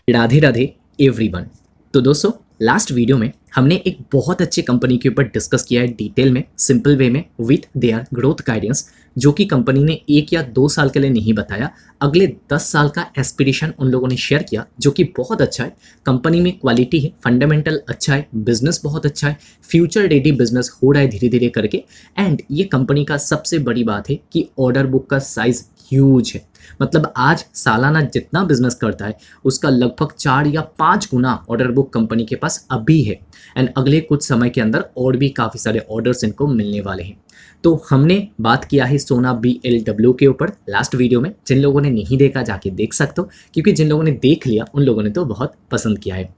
Radhe Radhe everyone. तो दोस्तों, last video में हमने एक बहुत अच्छे कंपनी के ऊपर डिस्कस किया है डिटेल में, सिंपल वे में, विथ देयर ग्रोथ गाइडेंस, जो कि कंपनी ने 1 या 2 साल के लिए नहीं बताया, अगले 10 साल का एस्पिरेशन उन लोगों ने शेयर किया, जो कि बहुत अच्छा है। कंपनी में क्वालिटी है, फंडामेंटल अच्छा है, बिजनेस बहुत अच्छा है, फ्यूचर रेडी बिजनेस हो रहा है धीरे धीरे करके। एंड ये कंपनी का सबसे बड़ी बात है कि ऑर्डर बुक का साइज ह्यूज है। मतलब आज सालाना जितना बिजनेस करता है उसका लगभग 4 या 5 गुना ऑर्डर बुक कंपनी के पास अभी है। एंड अगले कुछ समय के अंदर और भी काफ़ी सारे ऑर्डर्स इनको मिलने वाले हैं। तो हमने बात किया है सोना BLW के ऊपर लास्ट वीडियो में। जिन लोगों ने नहीं देखा जाके देख सकते हो, क्योंकि जिन लोगों ने देख लिया उन लोगों ने तो बहुत पसंद किया है।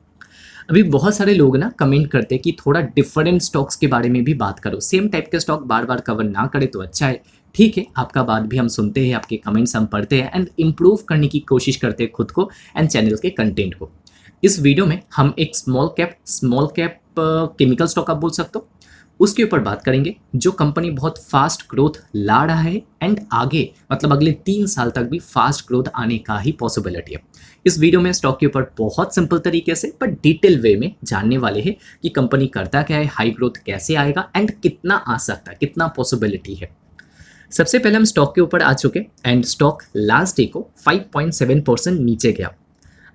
अभी बहुत सारे लोग ना कमेंट करते हैं कि थोड़ा डिफरेंट स्टॉक्स के बारे में भी बात करो, सेम टाइप के स्टॉक बार बार कवर ना करे तो अच्छा है। ठीक है, आपका बात भी हम सुनते हैं, आपके कमेंट्स हम पढ़ते हैं एंड इम्प्रूव करने की कोशिश करते हैं खुद को एंड चैनल के कंटेंट को। इस वीडियो में हम एक स्मॉल कैप केमिकल स्टॉक आप बोल सकते हो, उसके ऊपर बात करेंगे, जो कंपनी बहुत फास्ट ग्रोथ ला रहा है एंड आगे मतलब अगले 3 साल तक भी फास्ट ग्रोथ आने का ही पॉसिबिलिटी है। इस वीडियो में स्टॉक के ऊपर बहुत सिंपल तरीके से बट डिटेल वे में जानने वाले हैं कि कंपनी करता क्या है, हाई ग्रोथ कैसे आएगा एंड कितना आ सकता है, कितना पॉसिबिलिटी है। सबसे पहले हम स्टॉक के ऊपर आ चुके एंड स्टॉक लास्ट डे को 5.7% नीचे गया।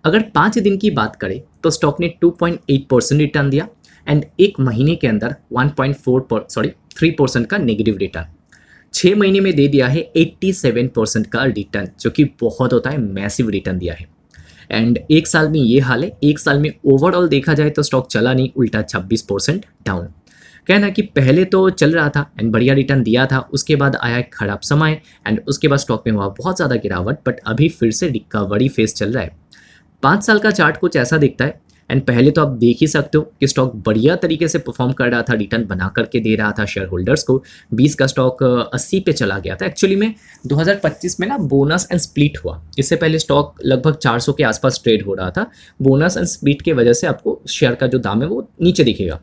अगर 5 दिन की बात करें तो स्टॉक ने 2.8% रिटर्न दिया एंड एक महीने के अंदर 3% का नेगेटिव रिटर्न। 6 महीने में दे दिया है 87% का रिटर्न, जो कि बहुत होता है, मैसिव रिटर्न दिया है। एंड एक साल में ये हाल है। एक साल में ओवरऑल देखा जाए तो स्टॉक चला नहीं, उल्टा 26% डाउन। कहना कि पहले तो चल रहा था एंड बढ़िया रिटर्न दिया था, उसके बाद आया एक खराब समय एंड उसके बाद स्टॉक में हुआ बहुत ज़्यादा गिरावट, बट अभी फिर से रिकवरी फेज चल रहा है। 5 साल का चार्ट कुछ ऐसा दिखता है एंड पहले तो आप देख ही सकते हो कि स्टॉक बढ़िया तरीके से परफॉर्म कर रहा था, रिटर्न बना करके दे रहा था शेयर होल्डर्स को। 20 का स्टॉक 80 पे चला गया था। एक्चुअली में 2025 में ना बोनस एंड स्प्लिट हुआ, इससे पहले स्टॉक लगभग 400 के आसपास ट्रेड हो रहा था। बोनस एंड स्प्लिट की वजह से आपको शेयर का जो दाम है वो नीचे दिखेगा,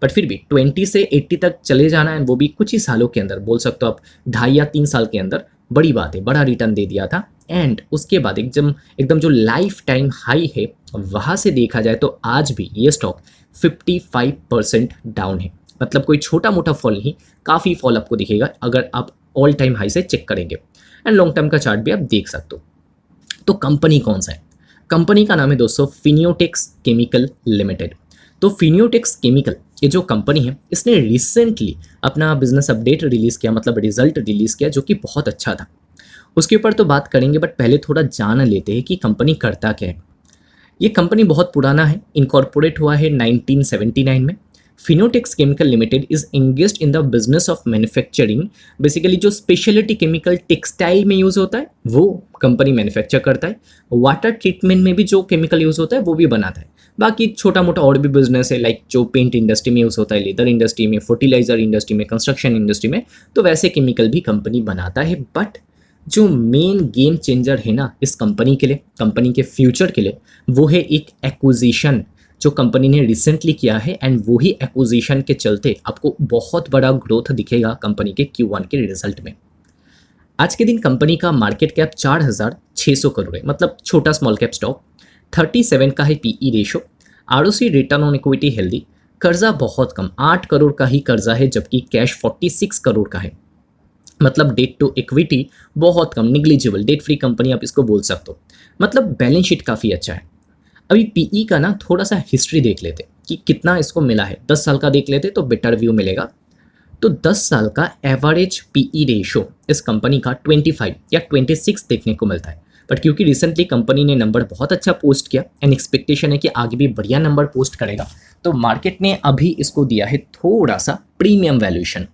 बट फिर भी 20 से 80 तक चले जाना है, वो भी कुछ ही सालों के अंदर, बोल सकते हो आप 2.5 या 3 साल के अंदर, बड़ी बात है, बड़ा रिटर्न दे दिया था। एंड उसके बाद एकदम जो लाइफ टाइम हाई है वहाँ से देखा जाए तो आज भी ये स्टॉक 55% डाउन है। मतलब कोई छोटा मोटा फॉल नहीं, काफ़ी फॉल आपको दिखेगा अगर आप ऑल टाइम हाई से चेक करेंगे। एंड लॉन्ग टर्म का चार्ट भी आप देख सकते हो। तो कंपनी कौन सा है? कंपनी का नाम है दोस्तों फिनियोटेक्स केमिकल लिमिटेड। तो फिनियोटेक्स केमिकल ये जो कंपनी है, इसने रिसेंटली अपना बिजनेस अपडेट रिलीज़ किया, मतलब रिजल्ट रिलीज़ किया, जो कि बहुत अच्छा था। उसके ऊपर तो बात करेंगे, बट पहले थोड़ा जान लेते हैं कि कंपनी करता क्या है। ये कंपनी बहुत पुराना है, इनकॉर्पोरेट हुआ है 1979 में। Fineotex chemical limited is engaged in the business of manufacturing. Basically जो स्पेशलिटी केमिकल टेक्सटाइल में यूज़ होता है वो कंपनी मैन्युफैक्चर करता है। वाटर ट्रीटमेंट में भी जो केमिकल यूज़ होता है वो भी बनाता है। बाकी छोटा मोटा और भी बिजनेस है, लाइक जो पेंट इंडस्ट्री में यूज़ होता है, लेदर इंडस्ट्री में, फर्टिलाइजर इंडस्ट्री में, कंस्ट्रक्शन इंडस्ट्री में, तो वैसे केमिकल भी कंपनी बनाता है। बट जो मेन गेम चेंजर है ना इस कंपनी के लिए, कंपनी के फ्यूचर के लिए, वो है एक एक्विजिशन जो कंपनी ने रिसेंटली किया है। एंड वही एक्विजिशन के चलते आपको बहुत बड़ा ग्रोथ दिखेगा कंपनी के Q1 के रिजल्ट में। आज के दिन कंपनी का मार्केट कैप 4,600 करोड़ है, मतलब छोटा स्मॉल कैप स्टॉक। 37 का है PE ratio. ROC return on equity healthy. कर्जा बहुत कम, 8 करोड़ का ही कर्जा है, जबकि कैश 46 करोड़ का है। मतलब डेट टू इक्विटी बहुत कम, निग्लिजिबल, डेट फ्री कंपनी आप इसको बोल सकते हो। मतलब बैलेंस शीट काफ़ी अच्छा है। अभी PE का ना थोड़ा सा हिस्ट्री देख लेते कि कितना इसको मिला है। 10 साल का देख लेते तो बेटर व्यू मिलेगा। तो 10 साल का एवरेज PE रेशो इस कंपनी का 25 या 26 देखने को मिलता है। बट क्योंकि रिसेंटली कंपनी ने नंबर बहुत अच्छा पोस्ट किया एंड एक्सपेक्टेशन है कि आगे भी बढ़िया नंबर पोस्ट करेगा, तो मार्केट ने अभी इसको दिया है थोड़ा सा प्रीमियम वैल्यूएशन।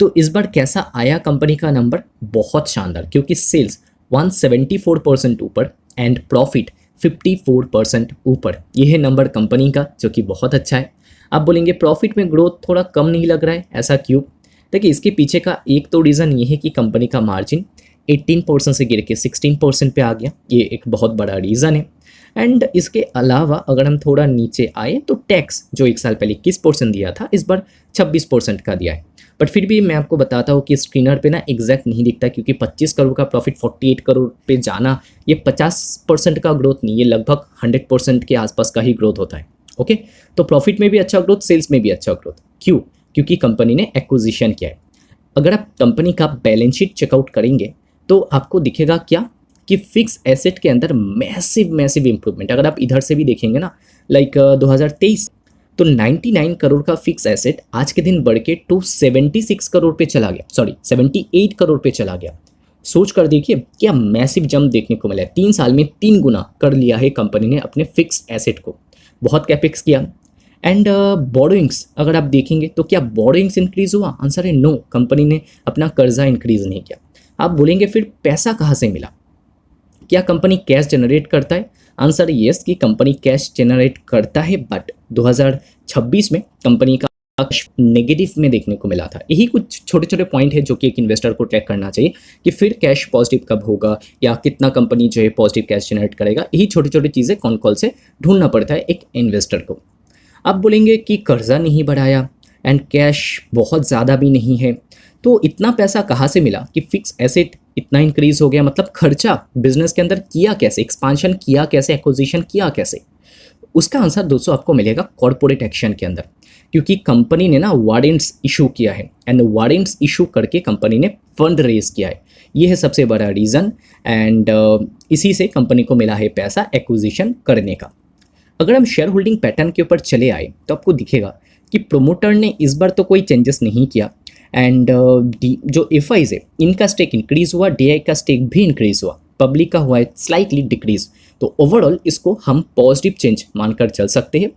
तो इस बार कैसा आया कंपनी का नंबर? बहुत शानदार, क्योंकि सेल्स 174% ऊपर एंड प्रॉफिट 54% ऊपर। यह है नंबर कंपनी का, जो कि बहुत अच्छा है। आप बोलेंगे प्रॉफिट में ग्रोथ थोड़ा कम नहीं लग रहा है, ऐसा क्यों? देखिए, इसके पीछे का एक तो रीज़न ये है कि कंपनी का मार्जिन 18% से गिर के 16% पे आ गया। ये एक बहुत बड़ा रीज़न है। एंड इसके अलावा अगर हम थोड़ा नीचे आए तो टैक्स जो एक साल पहले 21% दिया था, इस बार 26% का दिया है। बट फिर भी मैं आपको बताता हूँ कि स्क्रीनर पे ना एग्जैक्ट नहीं दिखता, क्योंकि 25 करोड़ का प्रॉफिट 48 करोड़ पे जाना, ये 50% का ग्रोथ नहीं, ये लगभग 100% के आसपास का ही ग्रोथ होता है। ओके, तो प्रॉफिट में भी अच्छा ग्रोथ, सेल्स में भी अच्छा ग्रोथ। क्यों? क्योंकि कंपनी ने एक्विजिशन किया है। अगर आप कंपनी का बैलेंस शीट चेकआउट करेंगे तो आपको दिखेगा क्या कि फिक्स एसेट के अंदर मैसिव इंप्रूवमेंट। अगर आप इधर से भी देखेंगे ना, लाइक 2023, तो 99 करोड़ का फिक्स एसेट आज के दिन बढ़ के 276 करोड़ पे चला गया, सॉरी 78 करोड़ पे चला गया। सोच कर देखिए क्या मैसिव जंप देखने को मिला है। 3 साल में 3 गुना कर लिया है कंपनी ने अपने फिक्स एसेट को। बहुत कैपेक्स किया। एंड बोरोइंग्स अगर आप देखेंगे तो क्या बोरोइंग्स इंक्रीज हुआ? आंसर है नो, कंपनी ने अपना कर्जा इंक्रीज नहीं किया। आप बोलेंगे फिर पैसा कहाँ से मिला? क्या कंपनी कैश जनरेट करता है? आंसर यस कि कंपनी कैश जनरेट करता है, बट 2026 में कंपनी का नेगेटिव में देखने को मिला था। यही कुछ छोटे छोटे पॉइंट है जो कि एक इन्वेस्टर को ट्रैक करना चाहिए कि फिर कैश पॉजिटिव कब होगा या कितना कंपनी जो है पॉजिटिव कैश जनरेट करेगा। यही छोटी छोटी चीज़ें कौन कॉल से ढूंढना पड़ता है एक इन्वेस्टर को। आप बोलेंगे कि कर्जा नहीं बढ़ाया एंड कैश बहुत ज़्यादा भी नहीं है, तो इतना पैसा कहाँ से मिला कि फिक्स एसेट इतना इंक्रीज हो गया? मतलब खर्चा बिजनेस के अंदर किया कैसे, एक्सपांशन किया कैसे, एक्विजिशन किया कैसे? उसका आंसर दोस्तों आपको मिलेगा कॉर्पोरेट एक्शन के अंदर, क्योंकि कंपनी ने ना वारंट्स इशू किया है एंड वारंट्स इशू करके कंपनी ने फंड रेज किया है। ये है सबसे बड़ा रीज़न एंड इसी से कंपनी को मिला है पैसा एक्विजिशन करने का। अगर हम शेयर होल्डिंग पैटर्न के ऊपर चले आए तो आपको दिखेगा कि प्रोमोटर ने इस बार तो कोई चेंजेस नहीं किया एंड जो एफआईज है इनका स्टेक इंक्रीज हुआ, डीआई का स्टेक भी इंक्रीज हुआ, पब्लिक का हुआ है स्लाइटली डिक्रीज। तो ओवरऑल इसको हम पॉजिटिव चेंज मानकर चल सकते हैं।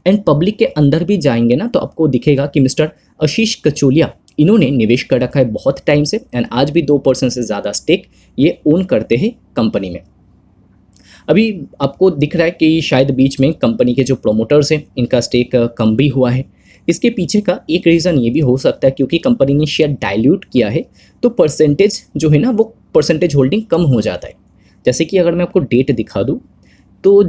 एंड पब्लिक के अंदर भी जाएंगे ना तो आपको दिखेगा कि मिस्टर आशीष कचोलिया इन्होंने निवेश कर रखा है बहुत टाइम से एंड आज भी 2% से ज़्यादा स्टेक ये ओन करते हैं कंपनी में। अभी आपको दिख रहा है कि शायद बीच में कंपनी के जो प्रोमोटर्स हैं इनका स्टेक कम भी हुआ है। इसके पीछे का एक रीज़न ये भी हो सकता है क्योंकि कंपनी ने शेयर डाइल्यूट किया है तो परसेंटेज जो है ना वो परसेंटेज होल्डिंग कम हो जाता है। जैसे कि अगर मैं आपको डेट दिखा दूँ तो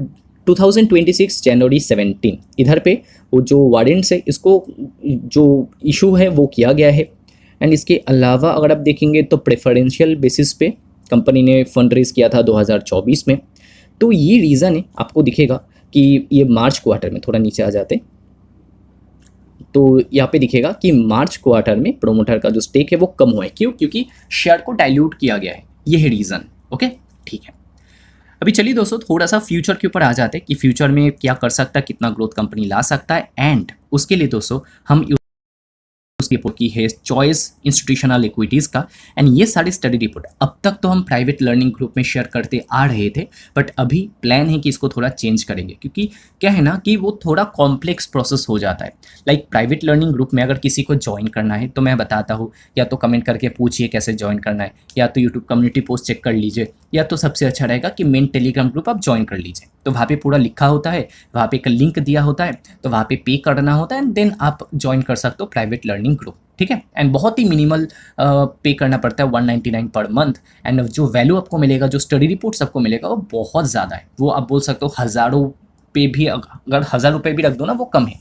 2026 जनवरी 17 इधर पे वो जो वारंट्स है इसको जो इशू है वो किया गया है। एंड इसके अलावा अगर आप देखेंगे तो प्रेफरेंशियल बेसिस पे कंपनी ने फंड रेज किया था 2024 में। तो ये रीज़न है, आपको दिखेगा कि ये मार्च क्वार्टर में, थोड़ा नीचे आ जाते तो यहाँ पे दिखेगा कि मार्च क्वार्टर में प्रोमोटर का जो स्टेक है वो कम हुआ है। क्यों? क्योंकि शेयर को डाइल्यूट किया गया है, ये है रीज़न। ओके, ठीक है। अभी चलिए दोस्तों थोड़ा सा फ्यूचर के ऊपर आ जाते हैं कि फ्यूचर में क्या कर सकता है, कितना ग्रोथ कंपनी ला सकता है। एंड उसके लिए दोस्तों हम उसकी रिपोर्ट की है चॉइस इंस्टीट्यूशनल इक्विटीज़ का। एंड ये सारी स्टडी रिपोर्ट अब तक तो हम प्राइवेट लर्निंग ग्रुप में शेयर करते आ रहे थे, बट अभी प्लान है कि इसको थोड़ा चेंज करेंगे क्योंकि क्या है ना कि वो थोड़ा कॉम्प्लेक्स प्रोसेस हो जाता है। लाइक प्राइवेट लर्निंग ग्रुप में अगर किसी को ज्वाइन करना है तो मैं बताता हूँ, या तो कमेंट करके पूछिए कैसे ज्वाइन करना है, या तो यूट्यूब कम्युनिटी पोस्ट चेक कर लीजिए, या तो सबसे अच्छा रहेगा कि मेन टेलीग्राम ग्रुप आप ज्वाइन कर लीजिए। तो वहाँ पे पूरा लिखा होता है, वहाँ पे एक लिंक दिया होता है, तो वहाँ पे पे करना होता है एंड देन आप ज्वाइन कर सकते हो प्राइवेट लर्निंग ग्रुप। ठीक है, एंड बहुत ही मिनिमल पे करना पड़ता है 199 पर मंथ। एंड जो वैल्यू आपको मिलेगा, जो स्टडी रिपोर्ट्स आपको मिलेगा वो बहुत ज़्यादा है। वो आप बोल सकते हो हज़ारों पे भी, अगर 1000 रुपये भी रख दो ना वो कम है।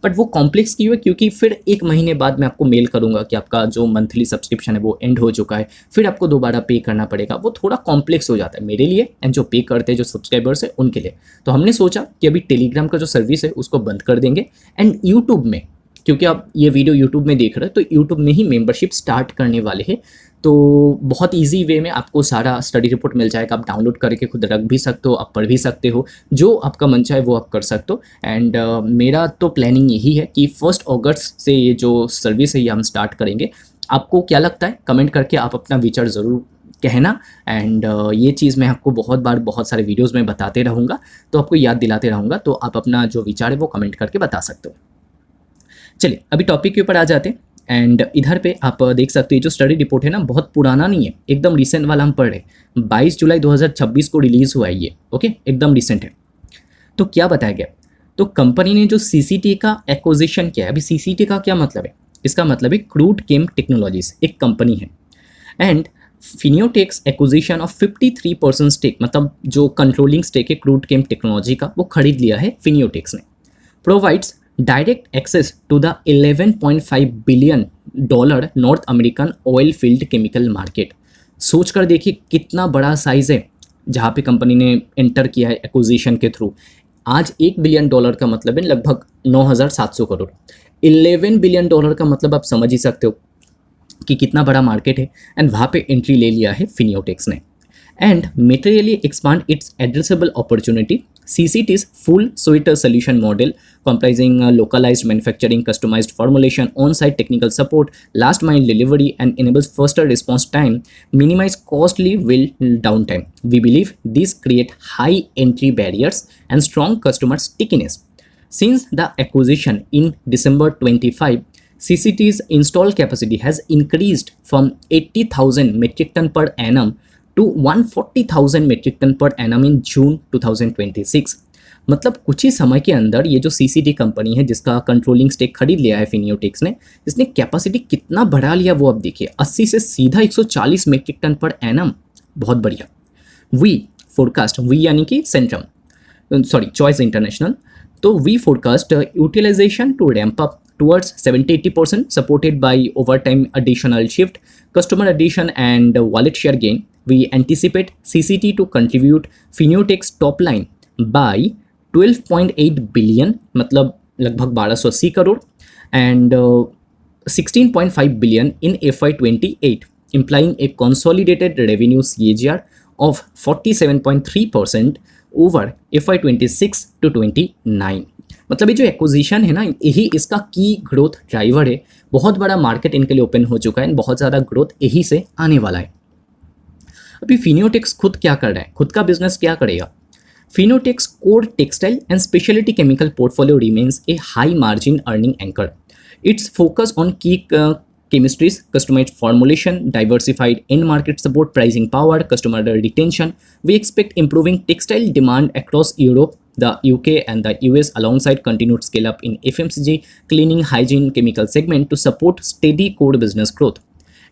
बट वो कॉम्प्लेक्स क्यों है? क्योंकि फिर 1 महीने बाद मैं आपको मेल करूंगा कि आपका जो मंथली सब्सक्रिप्शन है वो एंड हो चुका है, फिर आपको दोबारा पे करना पड़ेगा। वो थोड़ा कॉम्प्लेक्स हो जाता है मेरे लिए एंड जो पे करते हैं जो सब्सक्राइबर्स है उनके लिए। तो हमने सोचा कि अभी टेलीग्राम का जो सर्विस है उसको बंद कर देंगे एंड यूट्यूब में, क्योंकि आप ये वीडियो यूट्यूब में देख रहे हैं तो यूट्यूब में ही मेंबरशिप स्टार्ट करने वाले हैं। तो बहुत इजी वे में आपको सारा स्टडी रिपोर्ट मिल जाएगा, आप डाउनलोड करके खुद रख भी सकते हो, आप पढ़ भी सकते हो, जो आपका मन चाहे वो आप कर सकते हो। एंड मेरा तो प्लानिंग यही है कि 1 अगस्त से ये जो सर्विस है ये हम स्टार्ट करेंगे। आपको क्या लगता है कमेंट करके आप अपना विचार ज़रूर कहना। एंड ये चीज़ मैं आपको बहुत बार बहुत सारे वीडियोज़ में बताते रहूँगा, तो आपको याद दिलाते रहूँगा, तो आप अपना जो विचार है वो कमेंट करके बता सकते हो। चलिए अभी टॉपिक के ऊपर आ जाते हैं। एंड इधर पे आप देख सकते हो जो स्टडी रिपोर्ट है ना बहुत पुराना नहीं है, एकदम रिसेंट वाला हम पढ़ रहे, 22 जुलाई 2026 को रिलीज़ हुआ है ये। ओके, एकदम रिसेंट है। तो क्या बताया गया? तो कंपनी ने जो सीसीटी का एक्विजिशन किया है। अभी सीसीटी का क्या मतलब है? इसका मतलब है क्रूड केम टेक्नोलॉजीज, एक कंपनी है। And Fineotex acquisition of 53% stake, मतलब जो कंट्रोलिंग स्टेक है क्रूड केम टेक्नोलॉजी का वो खरीद लिया है फिनियोटेक्स ने। Provides direct access to the $11.5 billion North American oil field chemical market. सोच कर देखिए कितना बड़ा साइज है जहाँ पे कंपनी ने एंटर किया है एक्विजिशन के थ्रू। आज $1 बिलियन का मतलब है लगभग 9,700 करोड़। $11 बिलियन का मतलब आप समझ ही सकते हो कि कितना बड़ा मार्केट है। एंड वहाँ पे एंट्री ले लिया है फिनियोटेक्स ने and materially expand its addressable opportunity. CCT's full suite solution model comprising localized manufacturing, customized formulation, on-site technical support, last mile delivery, and enables faster response time, minimize costly will downtime. We believe these create high entry barriers and strong customer stickiness. Since the acquisition in December 25, CCT's installed capacity has increased from 80,000 metric ton per annum to 140,000 metric tonne per annum in June 2026। मतलब कुछ ही समय के अंदर ये जो CCT company है जिसका controlling stake खरीद लिया है फिनियोटेक्स ने, इसने कैपेसिटी कितना बढ़ा लिया वो अब देखिए, 80 से सीधा 140 मेट्रिक टन पर एनम। बहुत बढ़िया। वी फोरकास्ट, वी यानी कि सेंट्रम, सॉरी चॉइस इंटरनेशनल, तो we forecast utilization to ramp up towards 70-80%, supported by overtime additional shift, customer addition and wallet share gain. We anticipate CCT to contribute Finiotex top line by 12.8 billion, मतलब लगभग 1280 crore, and 16.5 billion in FY28, implying a consolidated revenue CAGR of 47.3% over FY26 to 29। मतलब ये जो acquisition है ना, यही इसका की ग्रोथ ड्राइवर है। बहुत बड़ा मार्केट इनके लिए ओपन हो चुका है, बहुत ज़्यादा ग्रोथ यही से आने वाला है। अभी फिनियोटेक्स खुद क्या कर रहा है, खुद का बिजनेस क्या करेगा? Fineotex core textile and speciality chemical portfolio remains a high margin earning anchor. Its focus on key chemistries, customized formulation, diversified end market support, pricing power, customer retention. We expect improving textile demand across Europe, the UK and the US, alongside continued scale up in FMCG, cleaning, hygiene, chemical segment to support steady core business growth.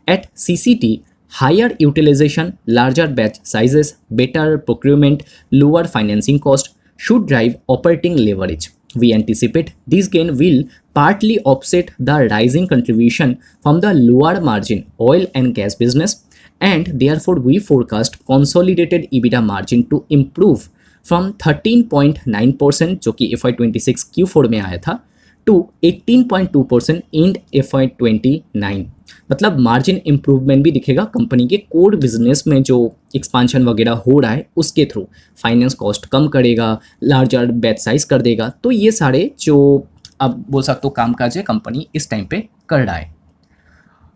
At CCT, higher utilization, larger batch sizes, better procurement, lower financing cost should drive operating leverage. We anticipate this gain will partly offset the rising contribution from the lower margin oil and gas business, and therefore we forecast consolidated EBITDA margin to improve from 13.9% जो कि FY26 Q4 में आया था to 18.2% in FY29। मतलब margin improvement भी दिखेगा company के core business में, जो एक्सपांशन वगैरह हो रहा है उसके थ्रू। फाइनेंस कॉस्ट कम करेगा, लार्जर बैच साइज कर देगा, तो ये सारे जो आप बोल सकते हो कामकाज है कंपनी इस टाइम पे कर रहा है।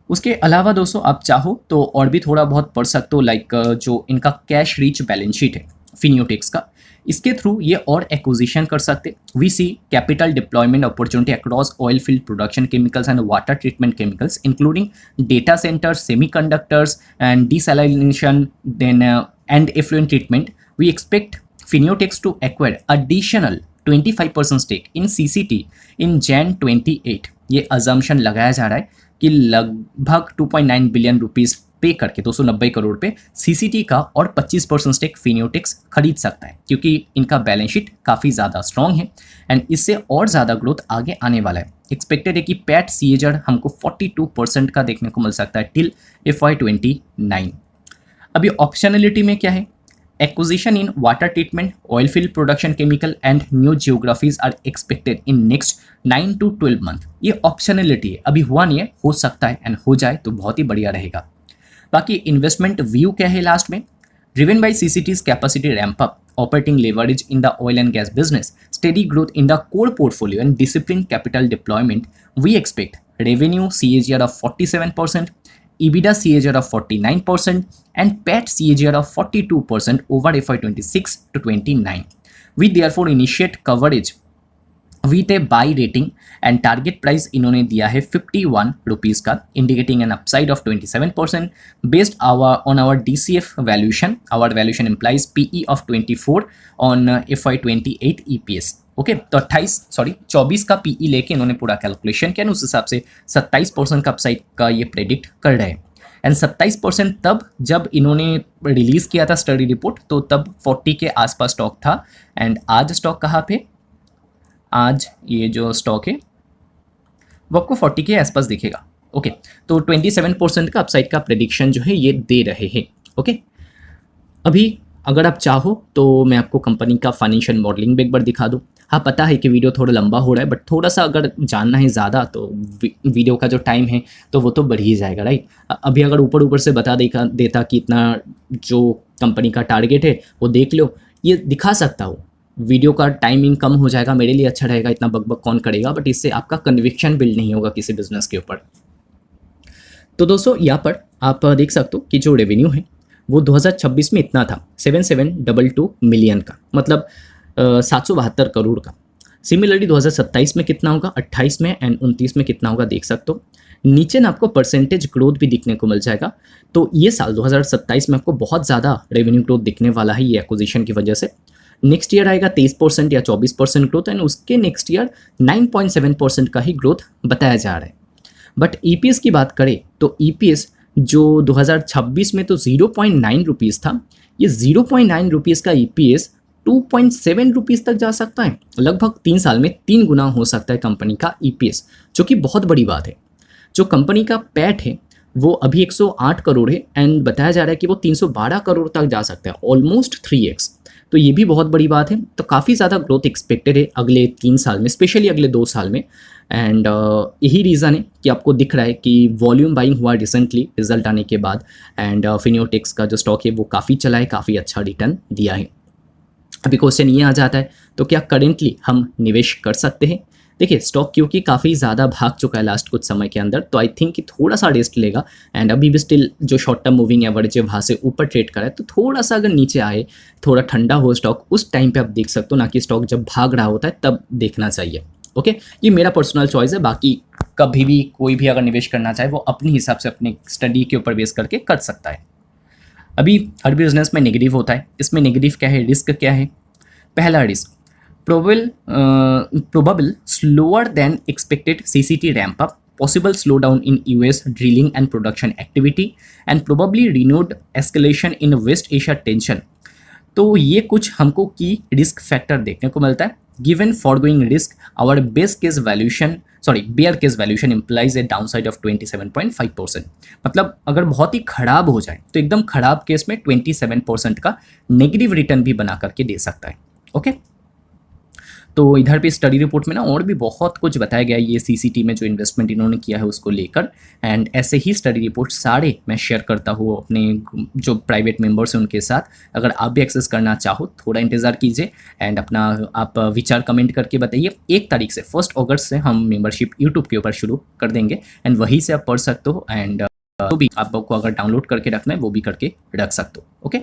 उसके अलावा दोस्तों आप चाहो तो और भी थोड़ा बहुत पढ़ सकते हो, लाइक जो इनका कैश रीच बैलेंस शीट है फिनियोटेक्स का, इसके थ्रू ये और एक्विजिशन कर सकते। We see capital deployment opportunity across oil field production chemicals and water treatment chemicals, including data centres, semiconductors and desalination, then and effluent treatment. We expect Fineotex to acquire additional 25% stake in CCT in Jan 28। ये assumption लगाया जा रहा है कि लगभग 2.9 billion rupees पे करके 290 करोड़ पे CCT का और 25% स्टेक फिनियोटेक्स खरीद सकता है, क्योंकि इनका बैलेंस शीट काफ़ी ज़्यादा स्ट्रॉन्ग है एंड इससे और ज़्यादा ग्रोथ आगे आने वाला है। एक्सपेक्टेड है कि पैट CAGR हमको 42% का देखने को मिल सकता है टिल FY29। अभी ऑप्शनलिटी में क्या है? Acquisition in water treatment, oil field production chemical and new geographies are expected in next 9 to 12 month। ये ऑप्शनलिटी है, अभी हुआ नहीं है, हो सकता है एंड हो जाए तो बहुत ही बढ़िया रहेगा। बाकी इन्वेस्टमेंट व्यू क्या है लास्ट में? Driven by CCT's capacity ramp up, operating leverage in the oil and gas business, steady growth in the core portfolio and discipline capital deployment, we expect revenue CAGR of 47%, EBITDA CAGR of 49% and PAT CAGR of 42% over FY26 to 29। We therefore initiate coverage with a buy rating and target price इन्होंने दिया है 51 rupees का, indicating an upside of 27% based on our DCF valuation। Our valuation implies PE of 24 on FY28 EPS। Okay तो 24 का PE लेके इन्होंने पूरा calculation किया, उस हिसाब से 27% का अपसाइड का ये प्रेडिक्ट कर रहे हैं। एंड 27% तब जब इन्होंने रिलीज़ किया था स्टडी रिपोर्ट, तो तब 40 के आसपास स्टॉक था एंड आज स्टॉक कहाँ पे? आज ये जो स्टॉक है वो आपको 40 के आसपास दिखेगा। ओके, तो 27% का अपसाइड का प्रेडिक्शन जो है ये दे रहे हैं। ओके, अभी अगर आप चाहो तो मैं आपको कंपनी का फाइनेंशियल मॉडलिंग भी एक बार दिखा दूँ। हाँ, पता है कि वीडियो थोड़ा लंबा हो रहा है, बट थोड़ा सा अगर जानना है ज़्यादा तो वीडियो का जो टाइम है तो वो तो बढ़ ही जाएगा, राइट। अभी अगर ऊपर ऊपर से बता देता कि इतना जो कंपनी का टारगेट है वो देख लो, ये दिखा सकता हूँ, वीडियो का टाइमिंग कम हो जाएगा, मेरे लिए अच्छा रहेगा, इतना बकबक कौन करेगा, बट इससे आपका कन्विक्शन बिल्ड नहीं होगा किसी बिजनेस के ऊपर। तो दोस्तों यहाँ पर आप देख सकते हो कि जो रेवेन्यू है वो 2026 में इतना था 7722 मिलियन का, मतलब 772 करोड़ का। सिमिलरली 2027 में कितना होगा, 28 में एंड 29 में कितना होगा देख सकते हो। नीचे ना आपको परसेंटेज ग्रोथ भी दिखने को मिल जाएगा। तो ये साल 2027 में आपको बहुत ज़्यादा रेवेन्यू ग्रोथ दिखने वाला है ये एक्विजिशन की वजह से। नेक्स्ट ईयर आएगा 23% या 24% ग्रोथ, एंड उसके नेक्स्ट ईयर 9.7% का ही ग्रोथ बताया जा रहा है। बट ईपीएस की बात करें तो ईपीएस जो 2026 में तो 0.9 रुपीज़ था, ये 0.9 रुपीज़ का ईपीएस 2.7 रुपीज़ तक जा सकता है। लगभग 3 साल में 3 गुना हो सकता है कंपनी का ईपीएस, जो कि बहुत बड़ी बात है। जो कंपनी का पैट है वो अभी 108 करोड़ है एंड बताया जा रहा है कि वो 312 करोड़ तक जा सकता है, ऑलमोस्ट 3x। तो ये भी बहुत बड़ी बात है। तो काफ़ी ज़्यादा ग्रोथ एक्सपेक्टेड है अगले 3 साल में, स्पेशली अगले 2 साल में। एंड यही रीज़न है कि आपको दिख रहा है कि वॉल्यूम बाइंग हुआ रिसेंटली रिजल्ट आने के बाद, एंड फिनियोटेक्स का जो स्टॉक है वो काफ़ी चला है, काफ़ी अच्छा रिटर्न दिया है। अभी क्वेश्चन ये आ जाता है तो क्या करेंटली हम निवेश कर सकते हैं। देखिए, स्टॉक क्योंकि काफ़ी ज़्यादा भाग चुका है लास्ट कुछ समय के अंदर, तो आई थिंक कि थोड़ा सा रेस्ट लेगा। एंड अभी भी स्टिल जो शॉर्ट टर्म मूविंग एवरेज है वहाँ से ऊपर ट्रेड करा है, तो थोड़ा सा अगर नीचे आए, थोड़ा ठंडा हो स्टॉक, उस टाइम पे आप देख सकते हो, ना कि स्टॉक जब भाग रहा होता है तब देखना चाहिए। ओके, ये मेरा पर्सनल चॉइस है। बाकी कभी भी कोई भी अगर निवेश करना चाहे वो अपने हिसाब से अपने स्टडी के ऊपर बेस करके कर सकता है। अभी हर बिजनेस में नेगेटिव होता है, इसमें नेगेटिव क्या है, रिस्क क्या है। पहला risk, probable slower than expected CCT ramp up, possible slowdown in US drilling and production activity, and probably renewed escalation in West Asia tension। तो ये कुछ हमको की रिस्क फैक्टर देखने को मिलता है। Given forgoing risk, our bear case valuation implies a downside of 27.5%। मतलब अगर बहुत ही खराब हो जाए तो एकदम खराब केस में 27% का नेगेटिव रिटर्न भी बना करके दे सकता है। ओके, तो इधर पे स्टडी रिपोर्ट में ना और भी बहुत कुछ बताया गया है ये सीसीटी में जो इन्वेस्टमेंट इन्होंने किया है उसको लेकर। एंड ऐसे ही स्टडी रिपोर्ट सारे मैं शेयर करता हूँ अपने जो प्राइवेट मेंबर्स हैं उनके साथ। अगर आप भी एक्सेस करना चाहो थोड़ा इंतज़ार कीजिए एंड अपना आप विचार कमेंट करके बताइए। 1 तारीख से 1 अगस्त से हम मेंबरशिप यूट्यूब के ऊपर शुरू कर देंगे एंड वहीं से आप पढ़ सकते हो। एंड तो भी आपको अगर डाउनलोड करके रखना है वो भी करके रख सकते हो। ओके,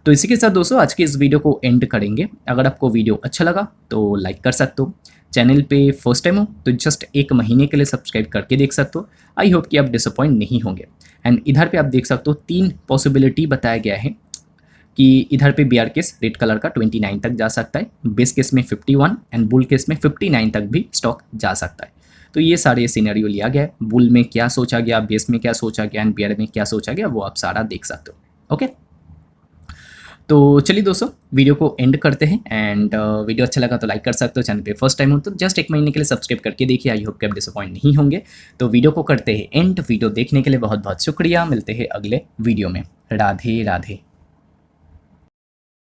तो इसी के साथ दोस्तों आज के इस वीडियो को एंड करेंगे। अगर आपको वीडियो अच्छा लगा तो लाइक कर सकते हो। चैनल पे फर्स्ट टाइम हो तो जस्ट 1 महीने के लिए सब्सक्राइब करके देख सकते हो। आई होप कि आप डिसअपॉइंट नहीं होंगे। एंड इधर पे आप देख सकते हो 3 पॉसिबिलिटी बताया गया है कि इधर पे बियर केस रेड कलर का 29 तक जा सकता है, बेस केस में 51 एंड बुल केस में 59 तक भी स्टॉक जा सकता है। तो ये सारे सिनेरियो लिया गया है। बुल में क्या सोचा गया, बेस में क्या सोचा गया एंड बियर में क्या सोचा गया वो आप सारा देख सकते हो। ओके, तो चलिए दोस्तों वीडियो को एंड करते हैं। एंड वीडियो अच्छा लगा तो लाइक कर सकते हो। चैनल पे फर्स्ट टाइम हो तो जस्ट 1 महीने के लिए सब्सक्राइब करके देखिए। आई होप कि आप डिसअपॉइंट नहीं होंगे। तो वीडियो को करते हैं एंड। वीडियो देखने के लिए बहुत बहुत शुक्रिया। मिलते हैं अगले वीडियो में। राधे राधे।